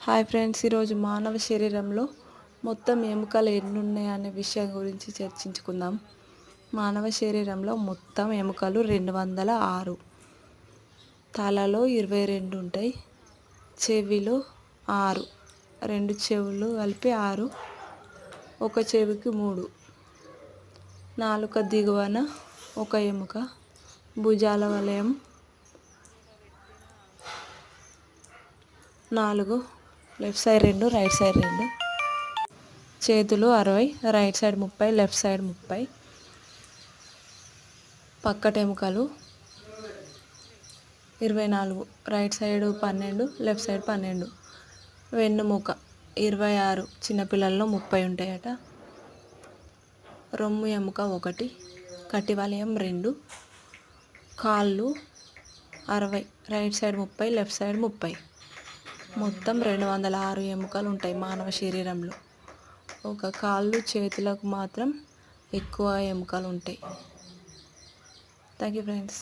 Hi friends, ఈరోజు మానవ శరీరంలో మొత్తం ఎముకలు ఎన్ని ఉన్నాయి అనే విషయం గురించి చర్చించుకుందాం. మానవ శరీరంలో మొత్తం ఎముకలు 206. తలలో 22 ఉంటాయి, చెవిలో 6, 2 చెవులు కలిపి 6, ఒక చెవికి 3, నాలుక దిగువన ఒక ఎముక, భుజాల వలయం 4, లెఫ్ట్ సైడ్ 2, రైట్ సైడ్ 2, చేతులు 60, right side 30, left side 30, పక్కటెముకలు 24, right side 12, left side 12, వెన్నుముక 26, చిన్నపిల్లల్లో 30 ఉంటాయట, రొమ్ము ఎముక 1, కటివలయం 2, కాళ్ళు 60, రైట్ సైడ్ 30, లెఫ్ట్ సైడ్ 30, మొత్తం 206 ఎముకలు ఉంటాయి మానవ శరీరంలో. ఒక కాళ్ళు చేతులకు మాత్రం ఎక్కువ ఎముకలు ఉంటాయి. Thank you friends.